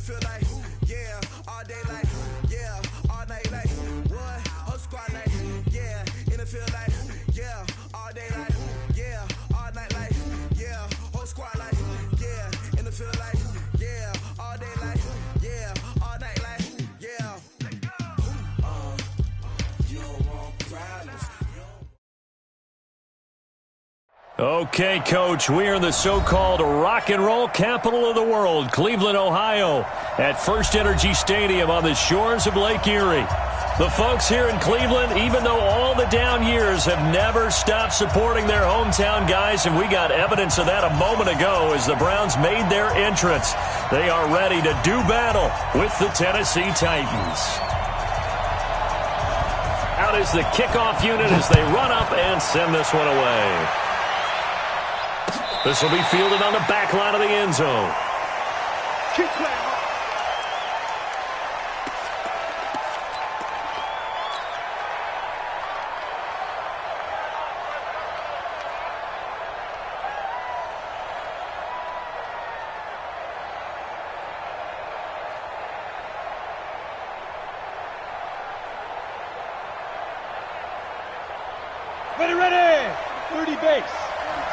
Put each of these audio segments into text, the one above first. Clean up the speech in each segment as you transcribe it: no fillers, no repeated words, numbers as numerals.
feel like, yeah, all day like, yeah, all night like, what? Whole squad like, yeah, in the field like, yeah, all day like, yeah, all night like, yeah, whole squad like, yeah, in the field like, yeah, all day like, yeah, all night like, yeah. You don't want problems. Okay, Coach, we are in the so-called rock and roll capital of the world, Cleveland, Ohio, at First Energy Stadium on the shores of Lake Erie. The folks here in Cleveland, even though all the down years, have never stopped supporting their hometown guys, and we got evidence of that a moment ago as the Browns made their entrance. They are ready to do battle with the Tennessee Titans. Out is the kickoff unit as they run up and send this one away. This will be fielded on the back line of the end zone. Keep playing. Ready. 30 base.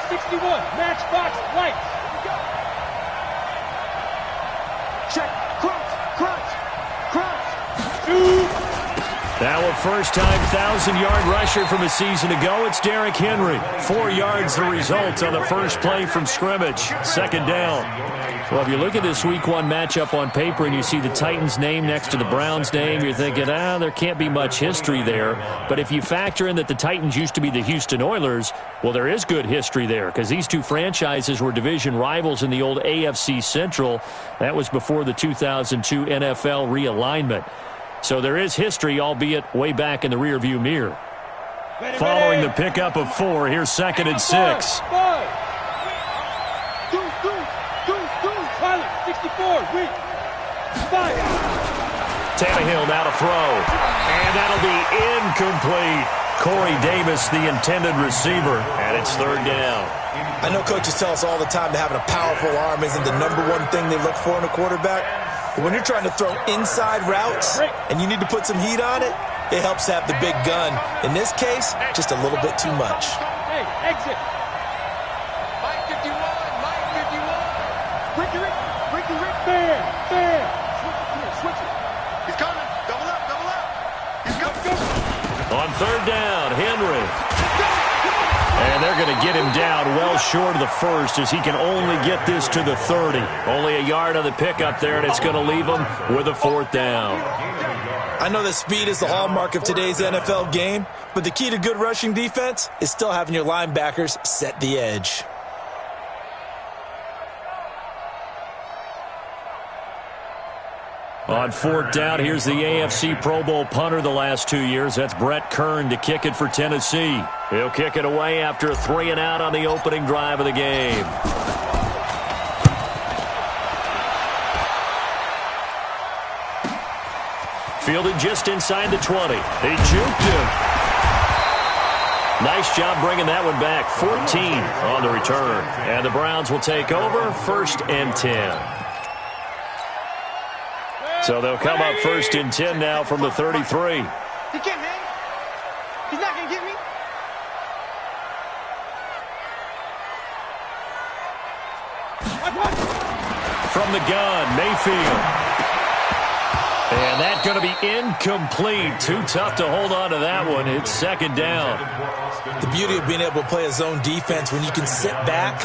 61, matchbox, lights. Check, crunch. Now a first-time 1,000-yard rusher from a season ago. It's Derrick Henry. 4 yards the result on the first play from scrimmage. Second down. Well, if you look at this Week 1 matchup on paper and you see the Titans' name next to the Browns' name, you're thinking, there can't be much history there. But if you factor in that the Titans used to be the Houston Oilers, well, there is good history there because these two franchises were division rivals in the old AFC Central. That was before the 2002 NFL realignment. So there is history, albeit way back in the rearview mirror. Following the pickup of 4, here's 2nd and 6. Pilot, 64, weak. 5. Tannehill now to throw. And that'll be incomplete. Corey Davis, the intended receiver, and it's third down. I know coaches tell us all the time that having a powerful arm isn't the #1 thing they look for in a quarterback. But when you're trying to throw inside routes and you need to put some heat on it, it helps to have the big gun. In this case, just a little bit too much. Hey, exit. Fair. Switch it. He's coming. Double up. He's coming. On third down, Henry. And they're going to get him down well short of the first as he can only get this to the 30. Only a yard on the pickup there, and it's going to leave him with a fourth down. I know that speed is the hallmark of today's NFL game, but the key to good rushing defense is still having your linebackers set the edge. On fourth down, here's the AFC Pro Bowl punter the last 2 years. That's Brett Kern to kick it for Tennessee. He'll kick it away after a 3-and-out on the opening drive of the game. Fielded just inside the 20. He juked him. Nice job bringing that one back. 14 on the return. And the Browns will take over, 1st and 10. So they'll come up 1st and 10 now from the 33. He can't hang. He's not going to get me. From the gun, Mayfield. And that's going to be incomplete. Too tough to hold on to that one. It's 2nd down. The beauty of being able to play a zone defense when you can sit back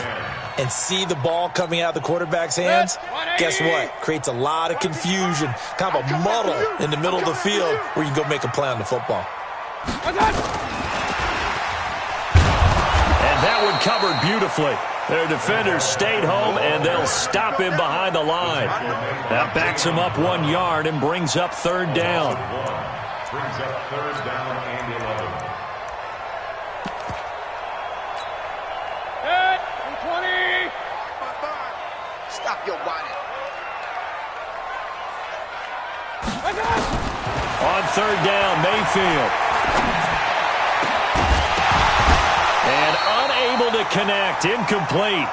and see the ball coming out of the quarterback's hands, guess what? Creates a lot of confusion, kind of a muddle in the middle of the field where you can go make a play on the football. And that one covered beautifully. Their defenders stayed home, and they'll stop him behind the line. That backs him up 1 yard and brings up 3rd down. Brings up 3rd down and 11. Stop your whining. On 3rd down, Mayfield. And unable to connect. Incomplete.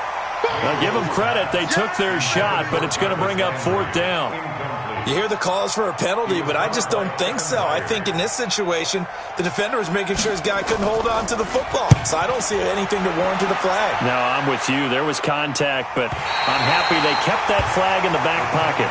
Now, give them credit. They took their shot, but it's going to bring up 4th down. You hear the calls for a penalty, but I just don't think so. I think in this situation, the defender was making sure his guy couldn't hold on to the football. So I don't see anything to warrant to the flag. No, I'm with you. There was contact, but I'm happy they kept that flag in the back pocket.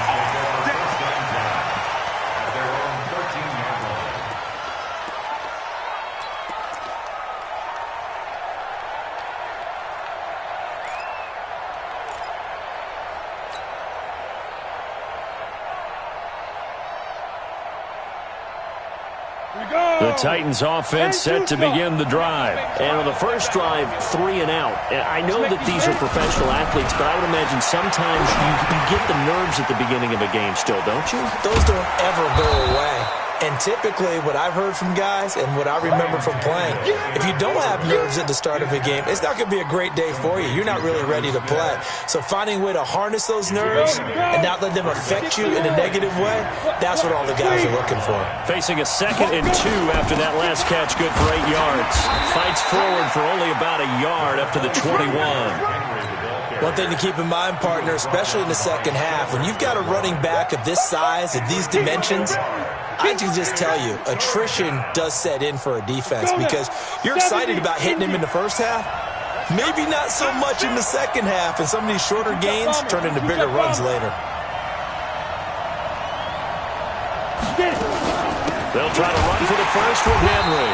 The Titans offense set to begin the drive. And on the first drive, 3 and out. I know that these are professional athletes, but I would imagine sometimes you get the nerves at the beginning of a game still, don't you? Those don't ever go away. And typically, what I've heard from guys and what I remember from playing, if you don't have nerves at the start of a game, it's not going to be a great day for you. You're not really ready to play. So finding a way to harness those nerves and not let them affect you in a negative way, that's what all the guys are looking for. Facing a 2nd and 2 after that last catch, good for 8 yards. Fights forward for only about a yard up to the 21. One thing to keep in mind, partner, especially in the second half, when you've got a running back of this size, of these dimensions, I can just tell you, attrition does set in for a defense because you're excited about hitting him in the first half. Maybe not so much in the second half, and some of these shorter gains turn into bigger runs later. They'll try to run for the first with Henry.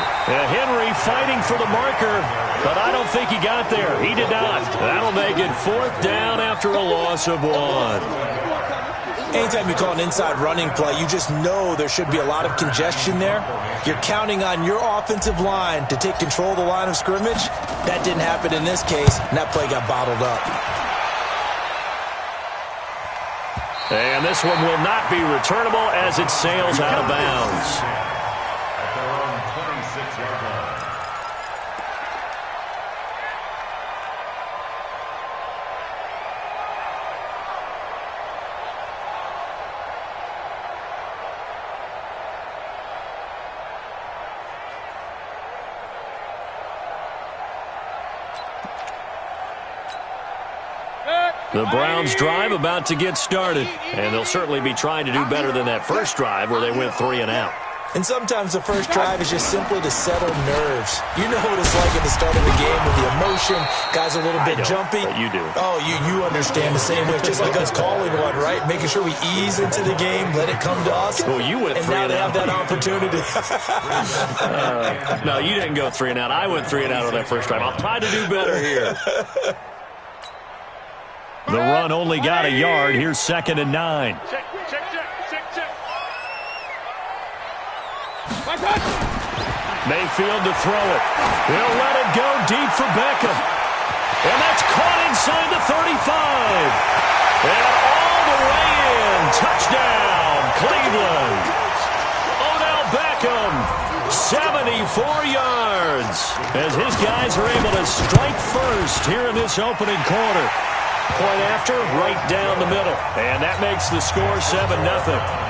Henry fighting for the marker, but I don't think he got there. He did not. That'll make it 4th down after a loss of 1. Anytime you call an inside running play, you just know there should be a lot of congestion there. You're counting on your offensive line to take control of the line of scrimmage. That didn't happen in this case, and that play got bottled up. And this one will not be returnable as it sails out of bounds. At their own 26-yard line. The Browns' drive about to get started, and they'll certainly be trying to do better than that first drive where they went 3 and out. And sometimes the first drive is just simply to settle nerves. You know what it's like at the start of the game with the emotion, guys are a little bit jumpy. But you do. Oh, you understand the same way. It's just like us calling one, right? Making sure we ease into the game, let it come to us. Well, you went 3 and out. And now they have that opportunity. No, you didn't go 3 and out. I went 3 and out on that first drive. I'll try to do better here. The run only got a yard. Here's 2nd and 9. Check. Mayfield to throw it. He'll let it go deep for Beckham. And that's caught inside the 35. And all the way in. Touchdown, Cleveland. Odell Beckham, 74 yards. As his guys are able to strike first here in this opening quarter. Point after, right down the middle. And that makes the score 7-0.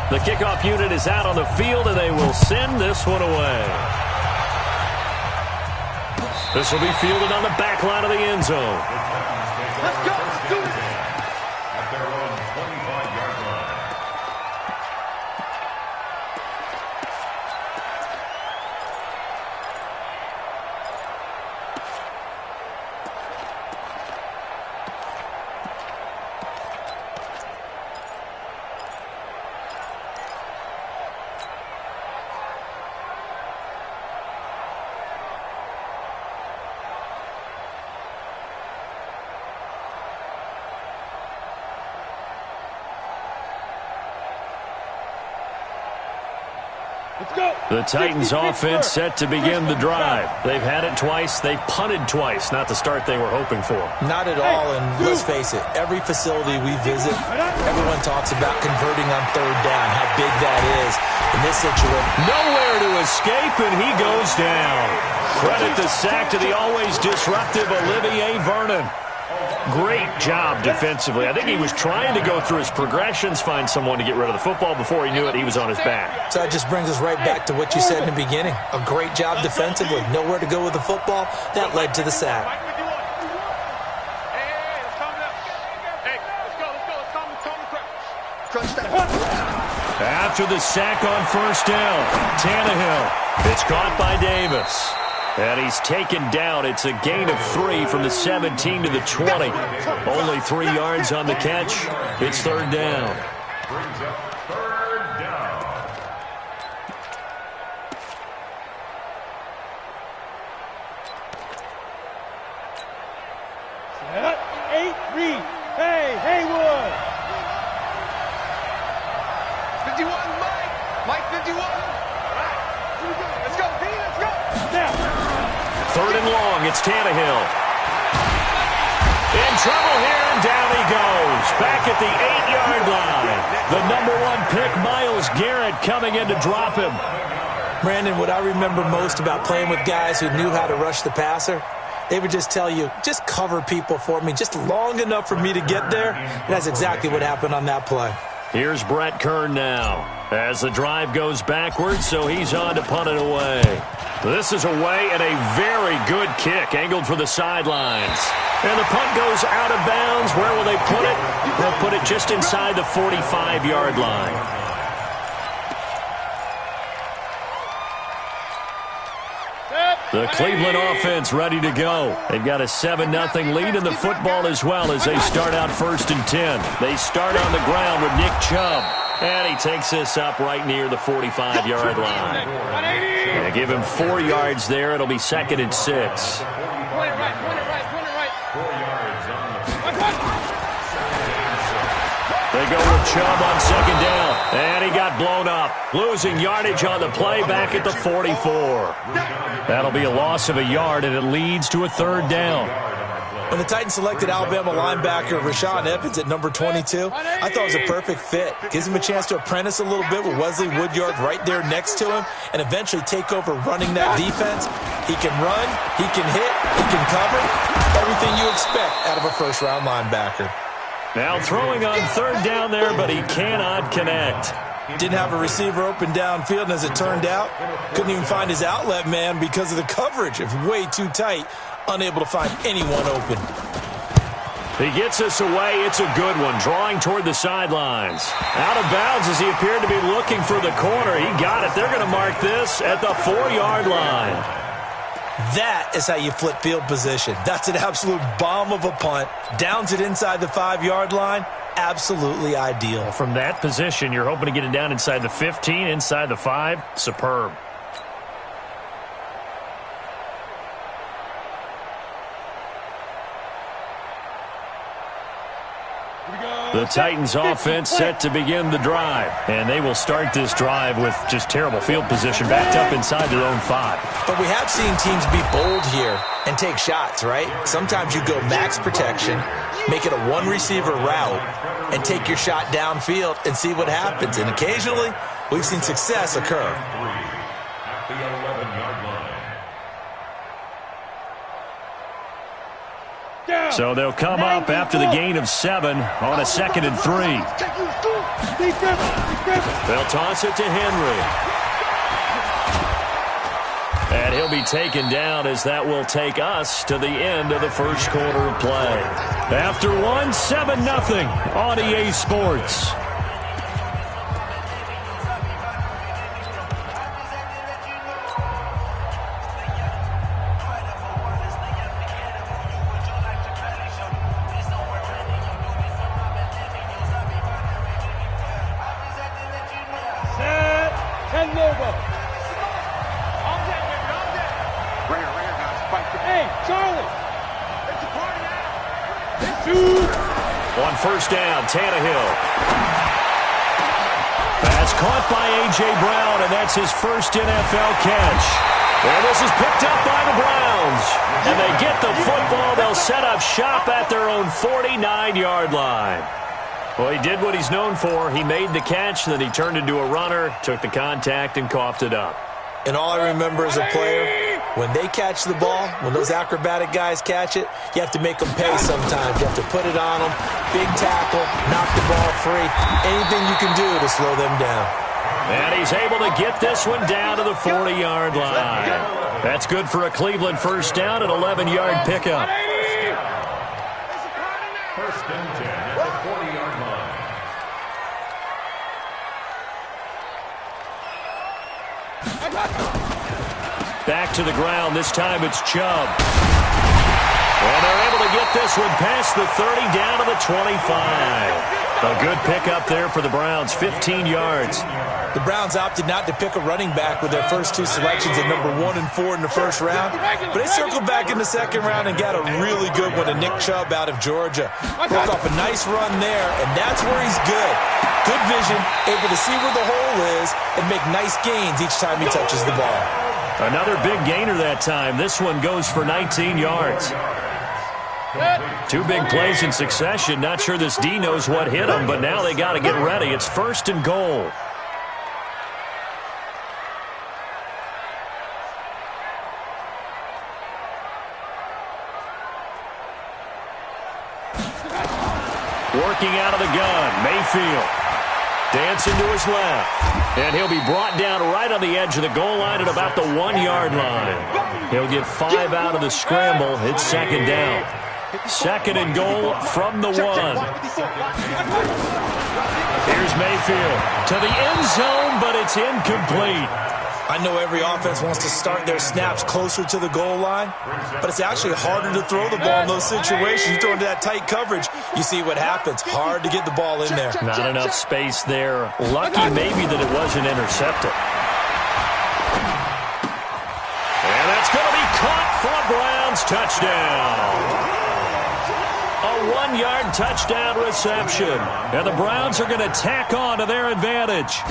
The kickoff unit is out on the field, and they will send this one away. This will be fielded on the back line of the end zone. Let's go. Do it. At their own 25-yard line. The Titans offense set to begin the drive. They've had it twice. They've punted twice. Not the start they were hoping for. Not at all, and let's face it, every facility we visit, everyone talks about converting on 3rd down, how big that is. In this situation, nowhere to escape, and he goes down. Credit the sack to the always disruptive Olivier Vernon. Great job defensively. I think he was trying to go through his progressions, find someone to get rid of the football. Before he knew it, he was on his back. So that just brings us right back to what you said in the beginning. A great job defensively. Nowhere to go with the football. That led to the sack. After the sack on first down, Tannehill. It's caught by Davis. And he's taken down. It's a gain of 3 from the 17 to the 20. Only 3 yards on the catch. It's third down. Brings up third down. Set, 8, read. Hey, Haywood. 51, Mike 51. All right. Let's go, B, let's go. Snap. Third and long, it's Tannehill. In trouble here, and down he goes. Back at the 8-yard line. The #1 pick, Myles Garrett, coming in to drop him. Brandon, what I remember most about playing with guys who knew how to rush the passer, they would just tell you, just cover people for me, just long enough for me to get there. And that's exactly what happened on that play. Here's Brett Kern now. As the drive goes backwards, so he's on to punt it away. This is away and a very good kick, angled for the sidelines. And the punt goes out of bounds. Where will they put it? They'll put it just inside the 45-yard line. The Cleveland offense ready to go. They've got a 7-0 lead in the football as well as they start out 1st and 10. They start on the ground with Nick Chubb. And he takes this up right near the 45-yard line. They give him 4 yards there. It'll be 2nd and 6. Point it right. 4 yards on the They go with Chubb on 2nd down. And he got blown up. Losing yardage on the play back at the 44. That'll be a loss of a yard, and it leads to a 3rd down. When the Titans selected Alabama linebacker Rashaan Evans at number 22, I thought it was a perfect fit. Gives him a chance to apprentice a little bit with Wesley Woodyard right there next to him and eventually take over running that defense. He can run, he can hit, he can cover. Everything you expect out of a first-round linebacker. Now throwing on 3rd down there, but he cannot connect. Didn't have a receiver open downfield, and as it turned out, couldn't even find his outlet man because of the coverage. It was way too tight. Unable to find anyone open. He gets us away. It's a good one. Drawing toward the sidelines. Out of bounds as he appeared to be looking for the corner. He got it. They're going to mark this at the 4-yard line. That is how you flip field position. That's an absolute bomb of a punt. Downs it inside the 5-yard line. Absolutely ideal. From that position, you're hoping to get it down inside the 15, inside the 5. Superb. The Titans offense set to begin the drive. And they will start this drive with just terrible field position backed up inside their own 5. But we have seen teams be bold here and take shots, right? Sometimes you go max protection, make it a one-receiver route, and take your shot downfield and see what happens. And occasionally, we've seen success occur. At the 11-yard line. So they'll come up after the gain of 7 on a 2nd and 3. They'll toss it to Henry. And he'll be taken down as that will take us to the end of the first quarter of play. After one, 7-0 on EA Sports. On first down, Tannehill. That's caught by A.J. Brown, and that's his first NFL catch. And this is picked up by the Browns. And they get the football. They'll set up shop at their own 49-yard line. Well, he did what he's known for. He made the catch, then he turned into a runner, took the contact, and coughed it up. And all I remember as a player when they catch the ball, when those acrobatic guys catch it, you have to make them pay sometimes. You have to put it on them, big tackle, knock the ball free, anything you can do to slow them down. And he's able to get this one down to the 40-yard line. That's good for a Cleveland first down, an 11-yard pickup. First and 10 at the 40-yard line. Back to the ground. This time it's Chubb. And they're able to get this one past the 30 down to the 25. A good pickup there for the Browns, 15 yards. The Browns opted not to pick a running back with their first two selections at number 1 and 4 in the first round. But they circled back in the second round and got a really good one to Nick Chubb out of Georgia. Broke off a nice run there, and that's where he's good. Good vision, able to see where the hole is and make nice gains each time he touches the ball. Another big gainer that time. This one goes for 19 yards. Two big plays in succession. Not sure this D knows what hit him, but now they got to get ready. It's first and goal. Working out of the gun, Mayfield. Dancing to his left. And he'll be brought down right on the edge of the goal line at about the 1-yard line. He'll get 5 out of the scramble. It's second down. Second and goal from the 1. Here's Mayfield to the end zone, but it's incomplete. I know every offense wants to start their snaps closer to the goal line, but it's actually harder to throw the ball in those situations. You throw into that tight coverage, you see what happens. Hard to get the ball in there. Not enough space there. Lucky maybe that it wasn't intercepted. And that's going to be caught for a Browns touchdown. A 1-yard touchdown reception. And the Browns are going to tack on to their advantage.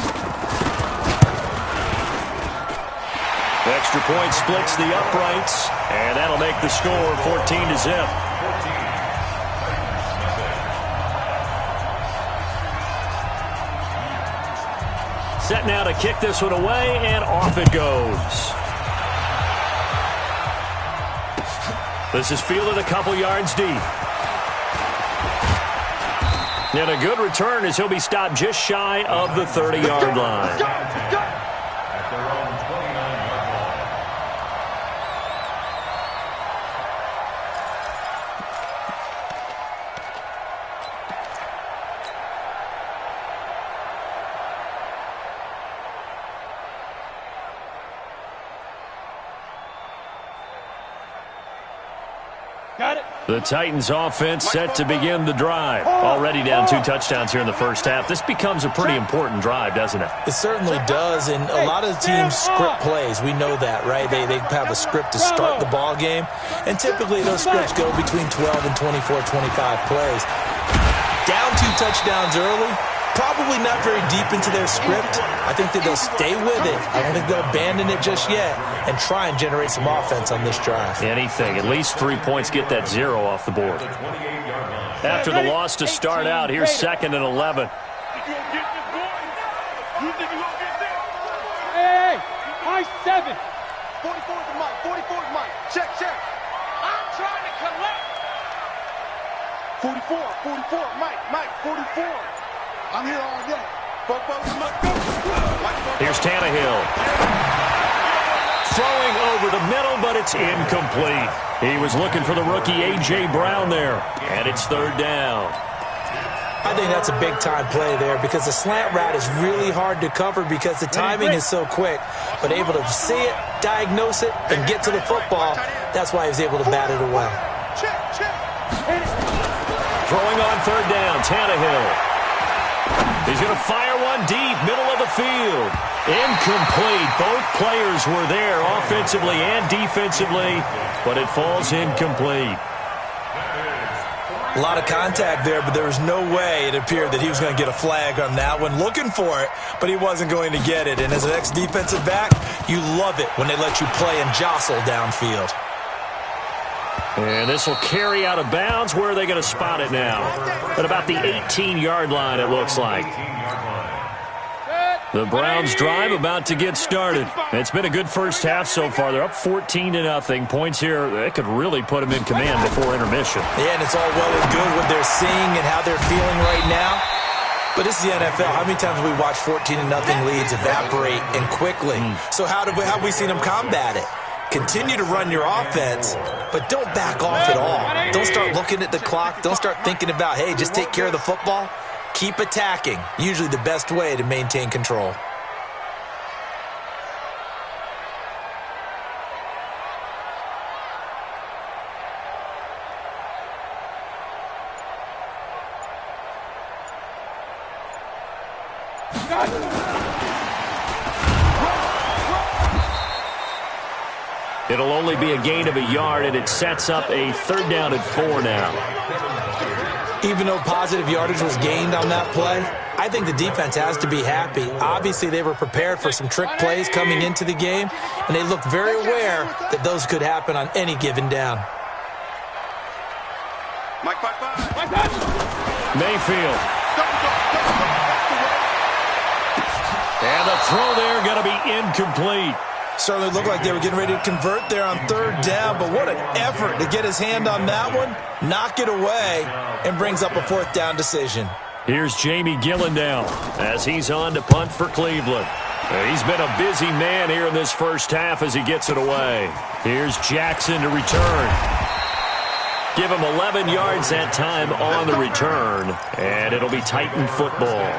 Extra point splits the uprights, and that'll make the score 14-0. Set now to kick this one away, and off it goes. This is fielded a couple yards deep. And a good return as he'll be stopped just shy of the 30-yard line. The Titans offense set to begin the drive. Already down 2 touchdowns here in the first half. This becomes a pretty important drive, doesn't it? It certainly does, and a lot of the teams script plays. We know that, right? They have a script to start the ball game, and typically those scripts go between 12 and 24, 25 plays. Down 2 touchdowns early, probably not very deep into their script. I think that they'll stay with it. I don't think they'll abandon it just yet and try and generate some offense on this drive. Anything. At least 3 points, get that 0 off the board. After the loss to start out, here's second and 11. Hey, my 7. 44 to Mike. 44 to Mike. Check. I'm trying to collect. 44, Mike, 44. I'm here all day. Here's Tannehill. Throwing over the middle, but it's incomplete. He was looking for the rookie A.J. Brown there, and it's third down. I think that's a big-time play there because the slant route is really hard to cover because the timing is so quick. But able to see it, diagnose it, and get to the football, that's why he was able to bat it away. Throwing on third down, Tannehill. He's going to fire one deep, middle of the field. Incomplete. Both players were there offensively and defensively, but it falls incomplete. A lot of contact there, but there was no way it appeared that he was going to get a flag on that one. Looking for it, but he wasn't going to get it. And as an ex-defensive back, you love it when they let you play and jostle downfield. And this will carry out of bounds. Where are they going to spot it now? At about the 18-yard line, it looks like. The Browns drive about to get started. It's been a good first half so far. They're up 14-0. Points here, that could really put them in command before intermission. Yeah, and it's all well and good what they're seeing and how they're feeling right now. But this is the NFL. How many times have we watched 14-0 leads evaporate and quickly? So how have we seen them combat it? Continue to run your offense, but don't back off at all. Don't start looking at the clock. Don't start thinking about, hey, just take care of the football. Keep attacking. Usually the best way to maintain control. It'll only be a gain of a yard, and it sets up a 3rd down and 4 now. Even though positive yardage was gained on that play, I think the defense has to be happy. Obviously, they were prepared for some trick plays coming into the game, and they looked very aware that those could happen on any given down. Mayfield. And the throw there going to be incomplete. Certainly looked like they were getting ready to convert there on 3rd down, but what an effort to get his hand on that one, knock it away, and brings up a 4th down decision. Here's Jamie Gillendow as he's on to punt for Cleveland. He's been a busy man here in this first half as he gets it away. Here's Jackson to return. Give him 11 yards that time on the return, and it'll be Titan football.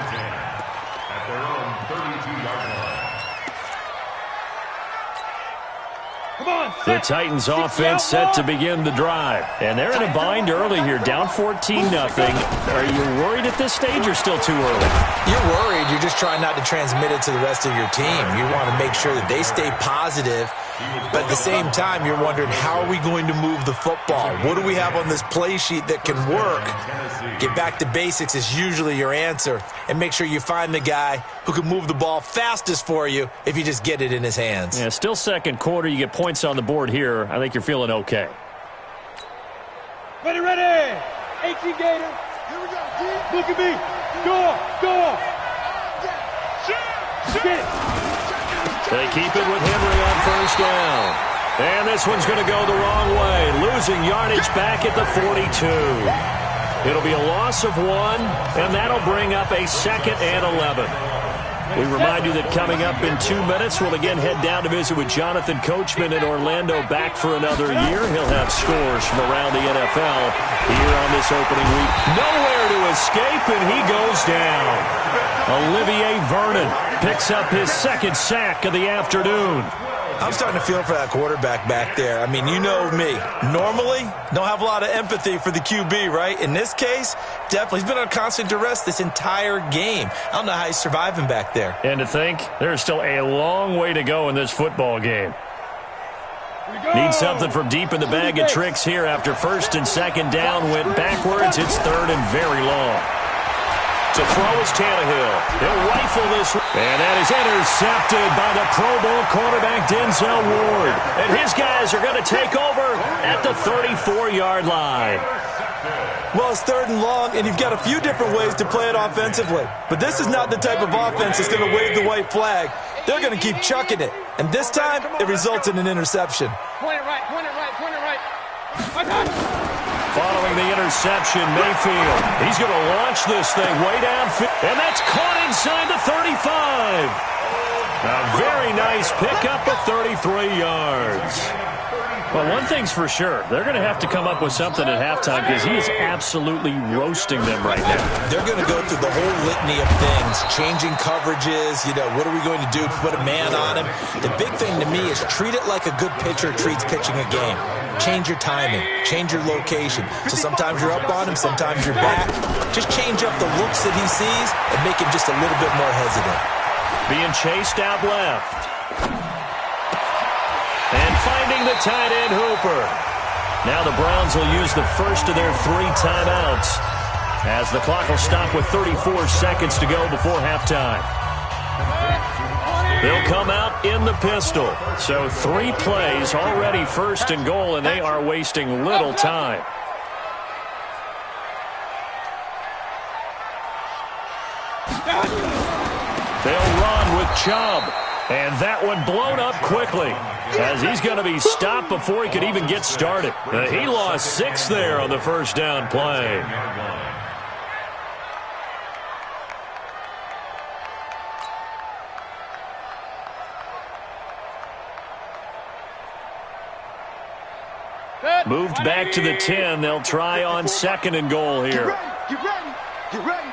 The Titans offense set to begin the drive. And they're in a bind early here, down 14-0. Are you worried at this stage or still too early? You're worried. You're just trying not to transmit it to the rest of your team. You want to make sure that they stay positive. But at the same time, you're wondering, how are we going to move the football? What do we have on this play sheet that can work? Get back to basics is usually your answer. And make sure you find the guy who can move the ball fastest for you if you just get it in his hands. Yeah, still second quarter. You get points on the board here. I think you're feeling okay. Ready, 18 Gator. Here we go. Look at me. Go. Get it. They keep it with Henry on 1st down. And this one's going to go the wrong way. Losing yardage back at the 42. It'll be a loss of 1, and that'll bring up a 2nd and 11. We remind you that coming up in 2 minutes, we'll again head down to visit with Jonathan Coachman in Orlando, back for another year. He'll have scores from around the NFL here on this opening week. Nowhere to escape, and he goes down. Olivier Vernon picks up his 2nd sack of the afternoon. I'm starting to feel for that quarterback back there. I mean, you know me. Normally, don't have a lot of empathy for the QB, right? In this case, definitely. He's been on constant duress this entire game. I don't know how he's surviving back there. And to think, there's still a long way to go in this football game. Need something from deep in the bag of tricks here after 1st and 2nd down. Went backwards. It's 3rd and very long. To throw is Tannehill. He'll rifle this. And that is intercepted by the Pro Bowl quarterback Denzel Ward. And his guys are going to take over at the 34-yard line. Well, it's 3rd and long, and you've got a few different ways to play it offensively. But this is not the type of offense that's going to wave the white flag. They're going to keep chucking it. And this time, it results in an interception. Point it right. Following the interception, Mayfield. He's going to launch this thing way downfield. And that's caught inside the 35. A very nice pickup of 33 yards. Well, one thing's for sure. They're going to have to come up with something at halftime because he is absolutely roasting them right now. They're going to go through the whole litany of things, changing coverages, what are we going to do to put a man on him? The big thing to me is treat it like a good pitcher treats pitching a game. Change your timing, change your location. So sometimes you're up on him, sometimes you're back. Just change up the looks that he sees and make him just a little bit more hesitant. Being chased out left. And finding the tight end, Hooper. Now the Browns will use the first of their 3 timeouts as the clock will stop with 34 seconds to go before halftime. They'll come out in the pistol. So 3 plays already 1st and goal, and they are wasting little time. They'll run Chubb. And that one blown up quickly, as he's going to be stopped before he could even get started. He lost 6 there on the first down play. Moved back to the 10. They'll try on 2nd and goal here. Get ready. Get ready.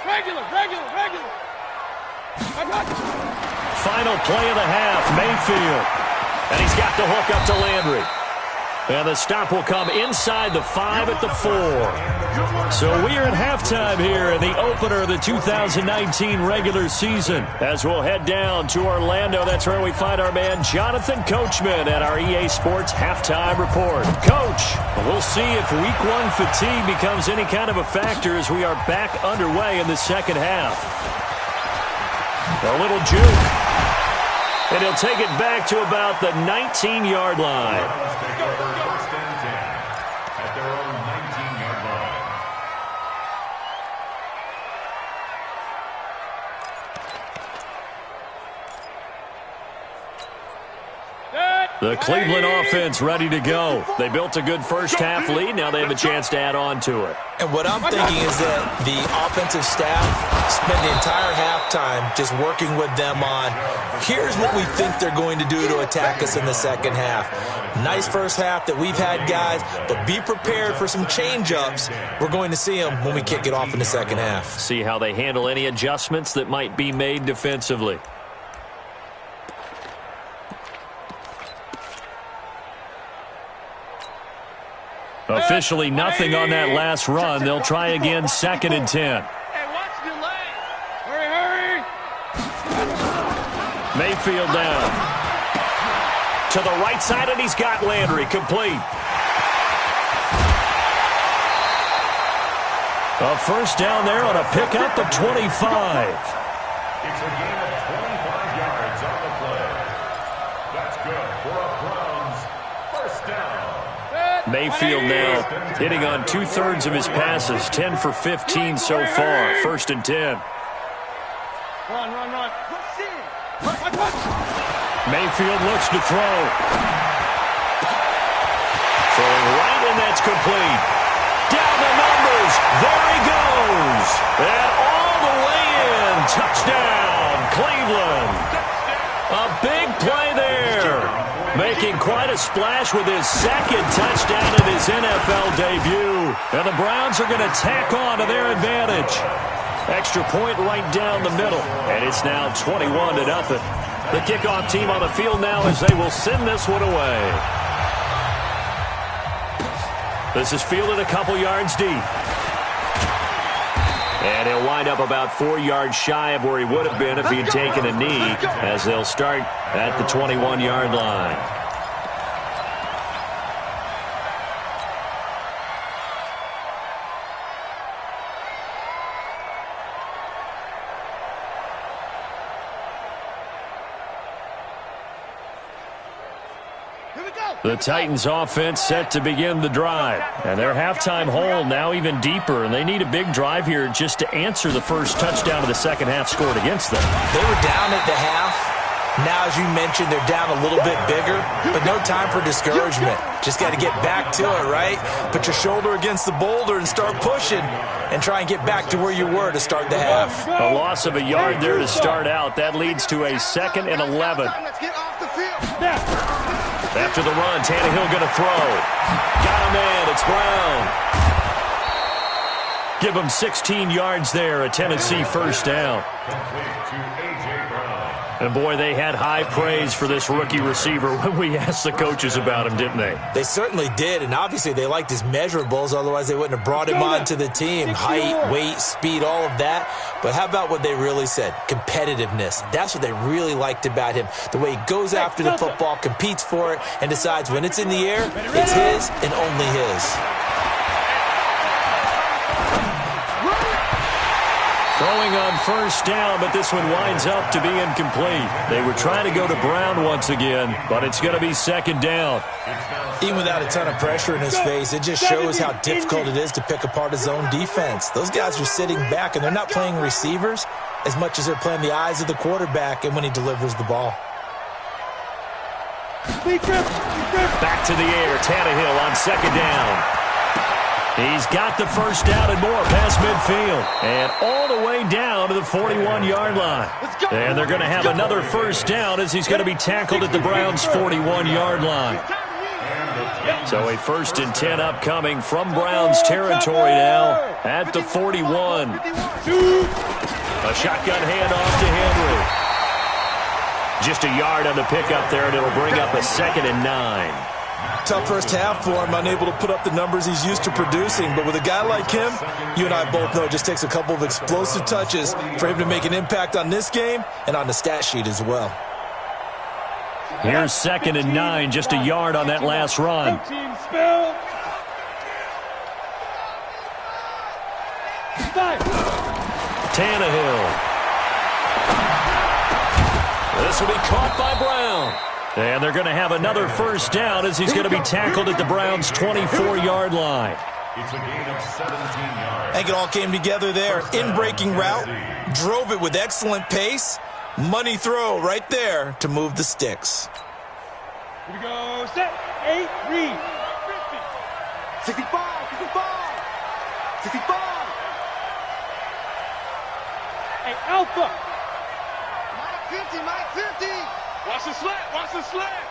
Regular. Final play of the half, Mayfield. And he's got the hook up to Landry. And the stop will come inside the 5 at the 4. So we are at halftime here in the opener of the 2019 regular season. As we'll head down to Orlando, that's where we find our man Jonathan Coachman at our EA Sports halftime report. Coach, we'll see if week 1 fatigue becomes any kind of a factor as we are back underway in the second half. A little juke. And he'll take it back to about the 19-yard line. First and 10 at their own 19-yard line. The Cleveland offense ready to go. They built a good first half lead. Now they have a chance to add on to it. And what I'm thinking is that the offensive staff spent the entire halftime just working with them on, here's what we think they're going to do to attack us in the second half. Nice first half that we've had, guys, but be prepared for some change-ups. We're going to see them when we kick it off in the second half. See how they handle any adjustments that might be made defensively. Officially nothing on that last run. They'll try again, 2nd and 10. Hey, watch the delay. Hurry. Mayfield down. To the right side, and he's got Landry complete. A first down there on a pickup of 25. It's a gain of 25 yards on the play. That's good for a Browns first down. Mayfield now hitting on 2/3 of his passes, 10 for 15 so far. 1st and 10. Run. Mayfield looks to throw. Throwing right, and that's complete. Down the numbers. There he goes. And all the way in. Touchdown, Cleveland. A big play there. Making quite a splash with his 2nd touchdown in his NFL debut. And the Browns are going to tack on to their advantage. Extra point right down the middle. And it's now 21-0. The kickoff team on the field now as they will send this one away. This is fielded a couple yards deep. And he'll wind up about 4 yards shy of where he would have been if he had taken a knee, as they'll start at the 21-yard line. The Titans offense set to begin the drive. And their halftime hole now even deeper. And they need a big drive here just to answer the first touchdown of the second half scored against them. They were down at the half. Now, as you mentioned, they're down a little bit bigger, but no time for discouragement. Just got to get back to it, right? Put your shoulder against the boulder and start pushing and try and get back to where you were to start the half. A loss of a yard there to start out. That leads to a 2nd and 11. Let's get off the field. After the run, Tannehill going to throw. Got a man. It's Brown. Give him 16 yards there, a Tennessee first down. And, boy, they had high praise for this rookie receiver when we asked the coaches about him, didn't they? They certainly did, and obviously they liked his measurables. Otherwise, they wouldn't have brought him onto the team. Height, weight, speed, all of that. But how about what they really said? Competitiveness. That's what they really liked about him. The way he goes after the football, competes for it, and decides when it's in the air, it's his and only his. Throwing on first down, but this one winds up to be incomplete. They were trying to go to Brown once again, but it's going to be 2nd down. Even without a ton of pressure in his face, it just shows how difficult it is to pick apart his own defense. Those guys are sitting back, and they're not playing receivers. as much as they're playing the eyes of the quarterback and when he delivers the ball. Back to the air. Tannehill on second down. He's got the first down and more past midfield. And all the way down to the 41-yard line. And they're going to have another first down as he's going to be tackled at the Browns' 41-yard line. So a 1st and 10 upcoming from Browns territory now at the 41. A shotgun handoff to Henry. Just a yard on the pickup there, and it'll bring up a 2nd and 9. Tough first half for him, unable to put up the numbers he's used to producing. But with a guy like him, you and I both know it just takes a couple of explosive touches for him to make an impact on this game and on the stat sheet as well. Here's 2nd and 9, just a yard on that last run. Tannehill. This will be caught by Brown. And they're going to have another first down as he's going to be tackled at the Browns' 24-yard line. It's a gain of 17 yards. I think it all came together there. In-breaking route, drove it with excellent pace. Money throw right there to move the sticks. Here we go. Set. 8. Read. 65. 65. 65. Hey, Alpha. Mike 50. Mike 50. Watch the slant. Watch the slant.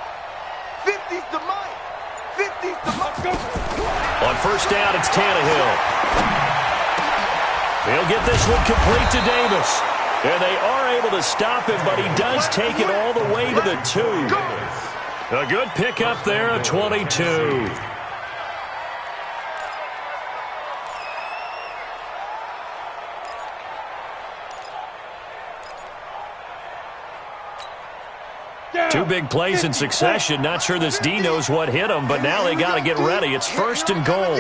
50's the Mike. 50's the Mike. Go. On first down, it's Tannehill. He'll get this one complete to Davis. And they are able to stop him, but he does take it all the way to the 2. A good pickup there at 22. Two big plays in succession. Not sure this D knows what hit him, but now they got to get ready. It's 1st and goal.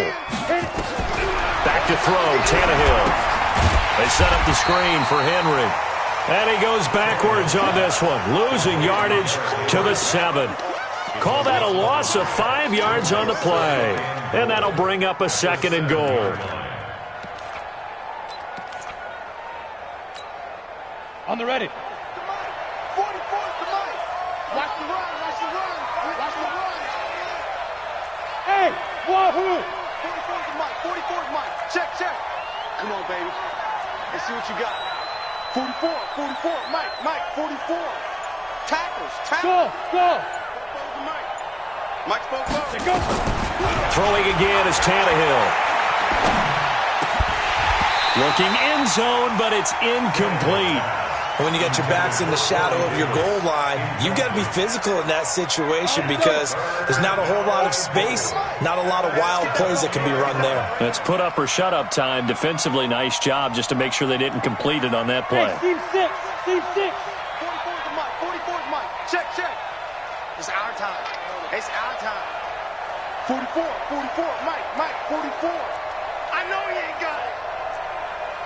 Back to throw, Tannehill. They set up the screen for Henry. And he goes backwards on this one, losing yardage to the 7. Call that a loss of 5 yards on the play. And that'll bring up a 2nd and goal. On the ready. 44's the Mike. Watch the run. Watch the run. Watch the run. Hey, wahoo. 44's the Mike. 44's Mike. Check, check. Come on, baby. Let's see what you got. 44, 44, Mike, 44. Tackles. Go. Mike's both go. Go. Throwing again is Tannehill. Looking end zone, but it's incomplete. When you got your backs in the shadow of your goal line, you've got to be physical in that situation because there's not a whole lot of space, not a lot of wild plays that can be run there. It's put up or shut up time. Defensively, nice job just to make sure they didn't complete it on that play. Hey, Steve 6. 44's the Mike. 44's Mike. Check, check. It's our time. It's our time. 44, Mike, 44. I know he ain't got it.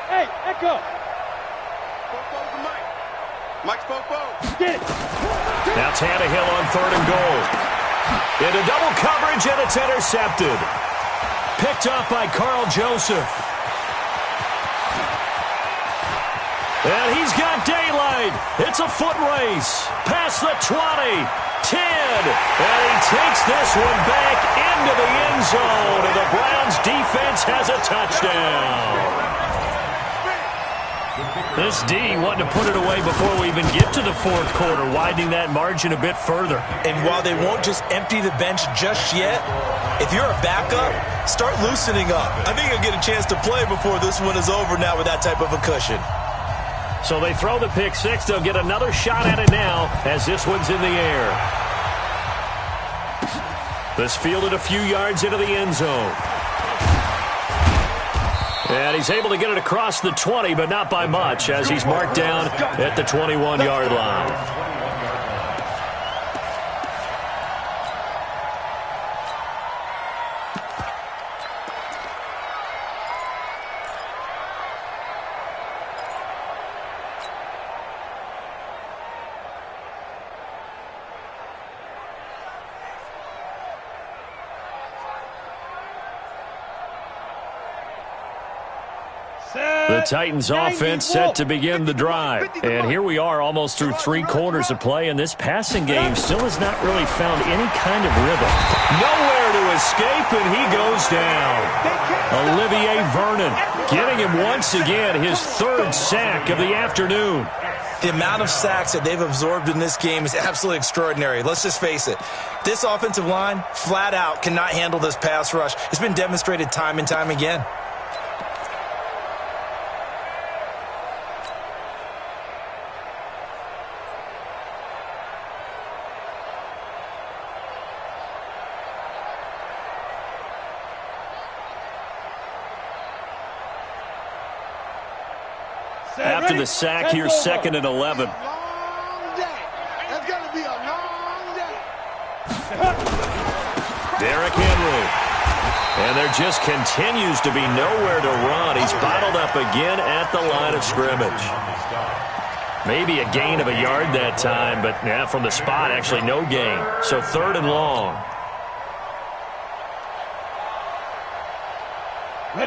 Hey, Echo. Fofo's the Mike. Mike's Fofo. Get it. Now Tannehill on 3rd and goal. Into double coverage, and it's intercepted. Picked up by Carl Joseph. And he's got daylight. It's a foot race. Past the 20, 10. And he takes this one back into the end zone. And the Browns defense has a touchdown. This D wanting to put it away before we even get to the 4th quarter, widening that margin a bit further. And while they won't just empty the bench just yet, if you're a backup, start loosening up. I think you'll get a chance to play before this one is over now with that type of a cushion. So they throw the pick 6. They'll get another shot at it now as this one's in the air. This fielded a few yards into the end zone. And he's able to get it across the 20, but not by much, as he's marked down at the 21-yard line. The Titans offense set to begin the drive. And here we are almost through 3 quarters of play, and this passing game still has not really found any kind of rhythm. Nowhere to escape, and he goes down. Olivier Vernon getting him once again his 3rd sack of the afternoon. The amount of sacks that they've absorbed in this game is absolutely extraordinary. Let's just face it. This offensive line, flat out, cannot handle this pass rush. It's been demonstrated time and time again. After the sack, here's 2nd and 11. That's going to be a long day. Derrick Henry. And there just continues to be nowhere to run. He's bottled up again at the line of scrimmage. Maybe a gain of a yard that time, but yeah, from the spot, actually no gain. So 3rd and long.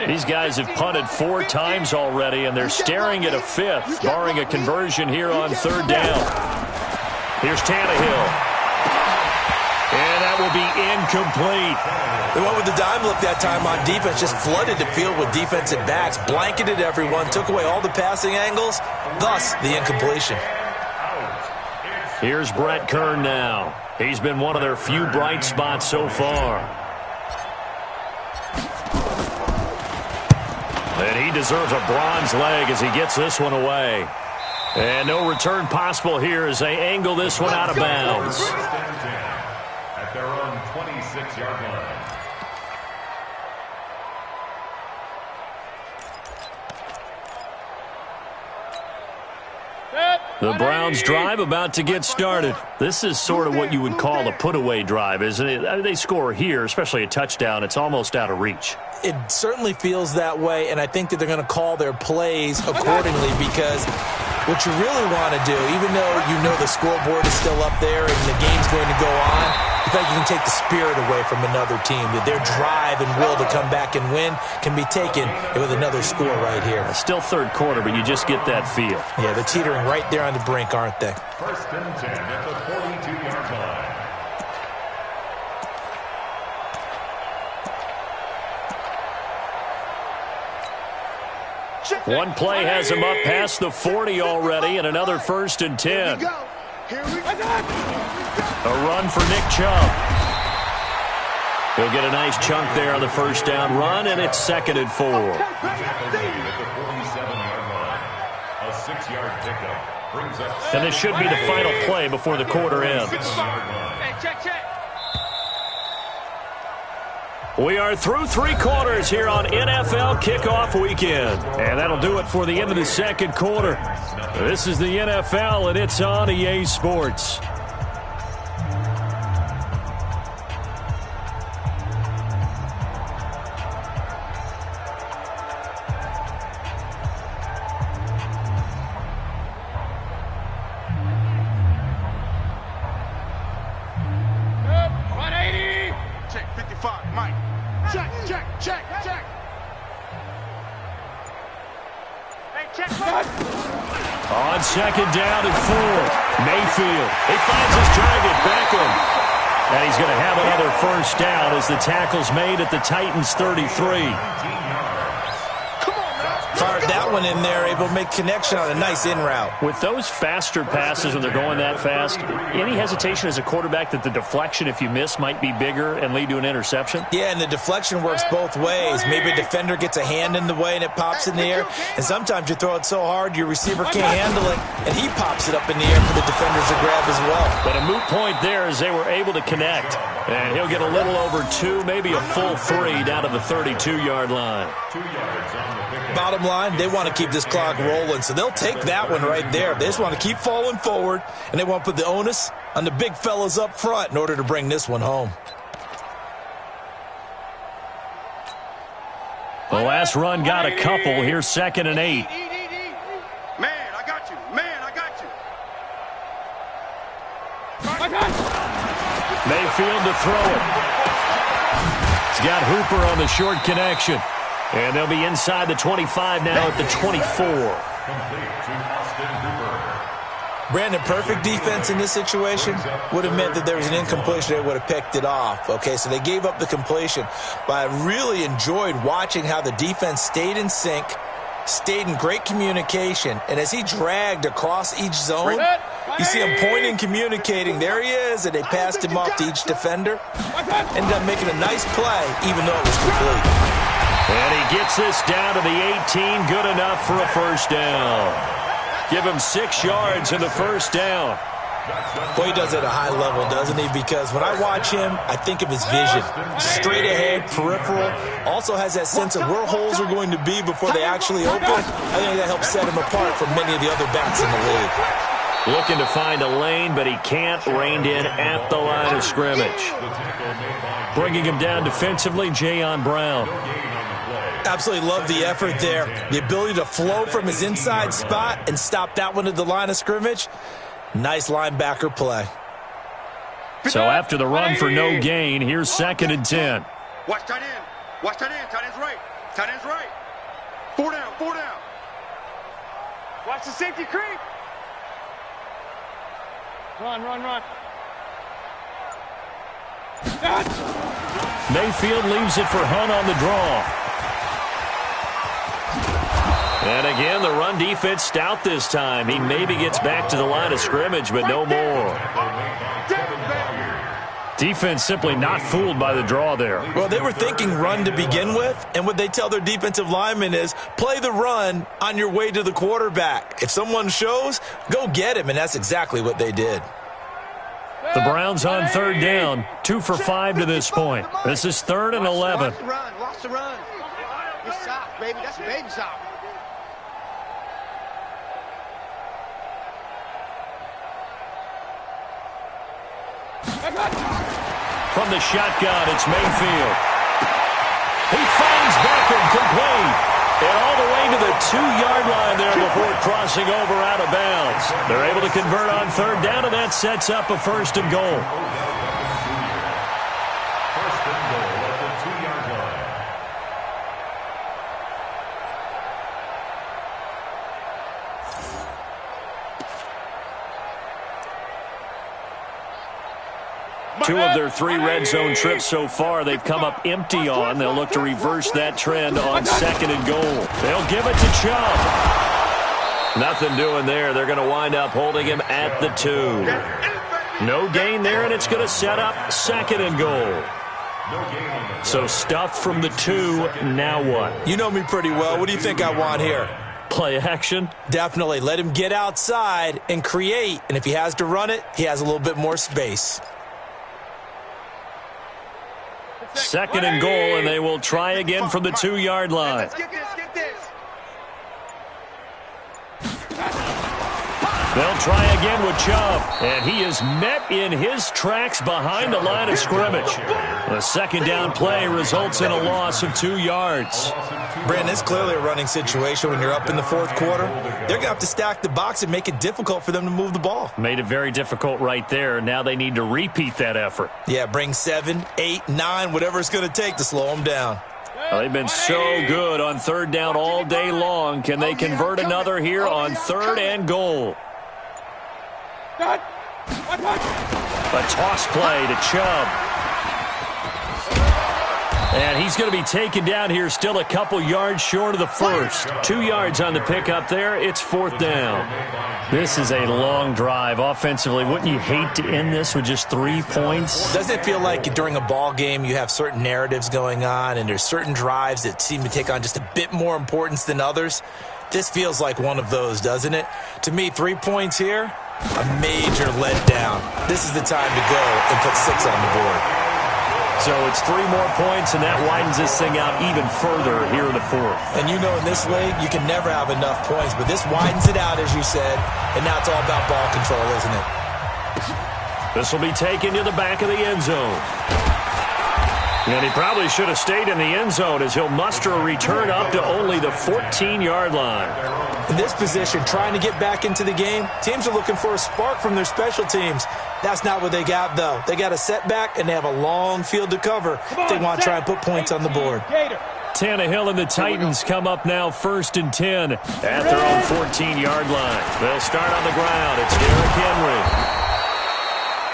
These guys have punted 4 times already, and they're staring at a 5th, barring a conversion here on 3rd down. Here's Tannehill. And that will be incomplete. They went with the dime look that time on defense, just flooded the field with defensive backs, blanketed everyone, took away all the passing angles, thus the incompletion. Here's Brett Kern now. He's been one of their few bright spots so far. And he deserves a bronze leg as he gets this one away. And no return possible here as they angle this one out of bounds. At their own 26-yard line. The Browns drive about to get started. This is sort of what you would call a put-away drive, isn't it? I mean, they score here, especially a touchdown. It's almost out of reach. It certainly feels that way, and I think that they're going to call their plays accordingly because what you really want to do, even though you know the scoreboard is still up there and the game's going to go on, I think you can take the spirit away from another team. That their drive and will to come back and win can be taken with another score right here. Still 3rd quarter, but you just get that feel. Yeah, they're teetering right there on the brink, aren't they? 1st and 10 at the 42-yard line. One play has him up past the 40 already, and another 1st and 10. A run for Nick Chubb. He'll get a nice chunk there on the 1st down run, and it's 2nd and 4. At the 47-yard line. A 6-yard pickup brings up. And this should be the final play before the quarter ends. Check. We are through 3 quarters here on NFL Kickoff Weekend. And that'll do it for the end of the 2nd quarter. This is the NFL, and it's on EA Sports. On 2nd down and 4, Mayfield. He finds his target, Beckham. And he's going to have another 1st down as the tackle's made at the Titans' 33. Fired that one in there, able to make connection on a nice in route. With those faster passes when they're going that fast, any hesitation as a quarterback that the deflection, if you miss, might be bigger and lead to an interception? Yeah, and the deflection works both ways. Maybe a defender gets a hand in the way and it pops in the air. And sometimes you throw it so hard your receiver can't handle it, and he pops it up in the air for the defenders to grab as well. But a moot point there as they were able to connect. And he'll get a little over 2, maybe a full 3 down to the 32-yard line. 2 yards on the pickup. Bottom line, they want to keep this clock rolling, so they'll take that one right there. They just want to keep falling forward, and they want to put the onus on the big fellas up front in order to bring this one home. The last run got a couple. Here's 2nd and 8. Man, I got you. Man, I got you. Mayfield to throw it. He's got Hooper on the short connection. And they'll be inside the 25 now at the 24. Brandon, perfect defense in this situation would have meant that there was an incompletion. They would have picked it off. Okay, so they gave up the completion. But I really enjoyed watching how the defense stayed in sync, stayed in great communication. And as he dragged across each zone, you see him pointing, communicating. There he is, and they passed him off to each defender. Ended up making a nice play, even though it was complete. And he gets this down to the 18, good enough for a first down. Give him 6 yards in the first down. Boy, he does it at a high level, doesn't he? Because when I watch him, I think of his vision. Straight ahead, peripheral. Also has that sense of where holes are going to be before they actually open. I think that helps set him apart from many of the other backs in the league. Looking to find a lane, but he can't. Reined in at the line of scrimmage. Bringing him down defensively, Jayon Brown. Absolutely love the effort there. The ability to flow from his inside spot and stop that one at the line of scrimmage. Nice linebacker play. So after the run for no gain, here's 2nd and 10. Watch tight end. Watch tight end. Tight end's right. Tight end's right. 4 down. 4 down. Watch the safety creep. Run. Mayfield leaves it for Hunt on the draw. And again, the run defense stout this time. He maybe gets back to the line of scrimmage, but no more. Defense simply not fooled by the draw there. Well, they were thinking run to begin with, and what they tell their defensive linemen is play the run on your way to the quarterback. If someone shows, go get him, and that's exactly what they did. The Browns on 3rd down, 2 for 5 to this point. This is 3rd and 11. Watch the run. Good sock, baby. That's a baby sock. From the shotgun, it's Mayfield. He finds Beckham complete. And all the way to the 2-yard line there before crossing over out of bounds. They're able to convert on 3rd down, and that sets up a 1st and goal. 1st and goal at the 2-yard line. Two of their 3 red zone trips so far they've come up empty on. They'll look to reverse that trend on 2nd and goal. They'll give it to Chubb. Nothing doing there. They're going to wind up holding him at the 2. No gain there, and it's going to set up 2nd and goal. So stuff from the 2. Now what? You know me pretty well. What do you think I want here? Play action? Definitely. Let him get outside and create. And if he has to run it, he has a little bit more space. 2nd and goal, and they will try again from the 2-yard line. Let's get this. They'll try again with Chubb, and he is met in his tracks behind the line of scrimmage. The 2nd down play results in a loss of 2 yards. Brandon, it's clearly a running situation when you're up in the 4th quarter. They're going to have to stack the box and make it difficult for them to move the ball. Made it very difficult right there. Now they need to repeat that effort. Yeah, bring 7, 8, 9, whatever it's going to take to slow them down. Well, they've been so good on 3rd down all day long. Can they convert another here on 3rd and goal? A toss play to Chubb. And he's going to be taken down here still a couple yards short of the 1st. 2 yards on the pickup there. It's 4th down. This is a long drive offensively. Wouldn't you hate to end this with just 3 points? Doesn't it feel like during a ball game you have certain narratives going on and there's certain drives that seem to take on just a bit more importance than others? This feels like one of those, doesn't it? To me, 3 points here, a major letdown. This is the time to go and put 6 on the board. So it's 3 more points, and that widens this thing out even further here in the 4th. And you know in this league, you can never have enough points, but this widens it out, as you said, and now it's all about ball control, isn't it? This will be taken to the back of the end zone. And he probably should have stayed in the end zone as he'll muster a return up to only the 14-yard line. In this position, trying to get back into the game, teams are looking for a spark from their special teams. That's not what they got, though. They got a setback, and they have a long field to cover if they want to try and put points on the board. Tannehill and the Titans come up now 1st and 10 at their own 14-yard line. They'll start on the ground. It's Derrick Henry.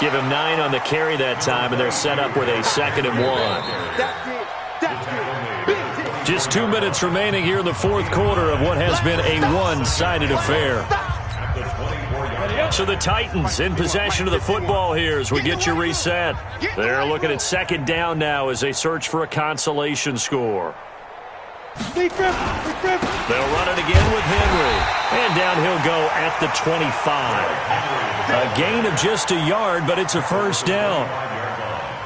Give him 9 on the carry that time, and they're set up with a 2nd and 1. Just 2 minutes remaining here in the fourth quarter of what has been a one-sided affair. So the Titans in possession of the football here as we get you reset. They're looking at 2nd down now as they search for a consolation score. They'll run it again with Henry. And down he'll go at the 25. A gain of just a yard, but it's a 1st down.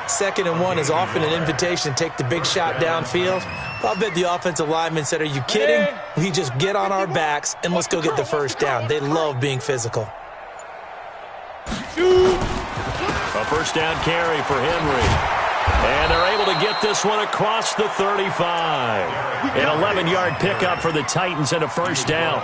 2nd and 1 is often an invitation to take the big shot downfield. I'll bet the offensive linemen said, are you kidding? We just get on our backs and let's go get the 1st down. They love being physical. A 1st down carry for Henry. And they're able to get this one across the 35. An 11-yard pickup for the Titans and a 1st down.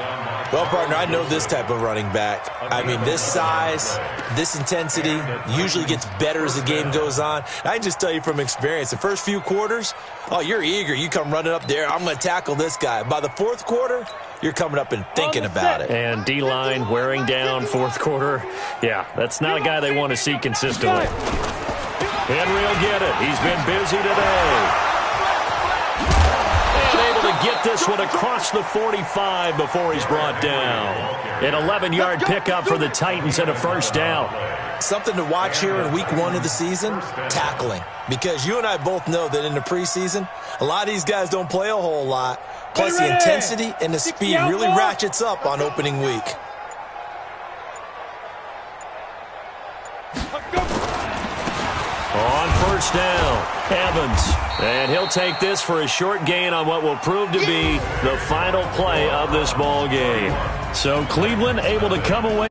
Well, partner, I know this type of running back. I mean, this size, this intensity usually gets better as the game goes on. I can just tell you from experience, the first few quarters, oh, you're eager. You come running up there, I'm going to tackle this guy. By the 4th quarter, you're coming up and thinking about it. And D-line wearing down 4th quarter. Yeah, that's not a guy they want to see consistently. Henry will get it. He's been busy today. And able to get this one across the 45 before he's brought down. An 11-yard pickup for the Titans and a 1st down. Something to watch here in week 1 of the season, tackling. Because you and I both know that in the preseason, a lot of these guys don't play a whole lot. Plus the intensity and the speed really ratchets up on opening week. On 1st down, Evans. And he'll take this for a short gain on what will prove to be the final play of this ball game. So Cleveland able to come away.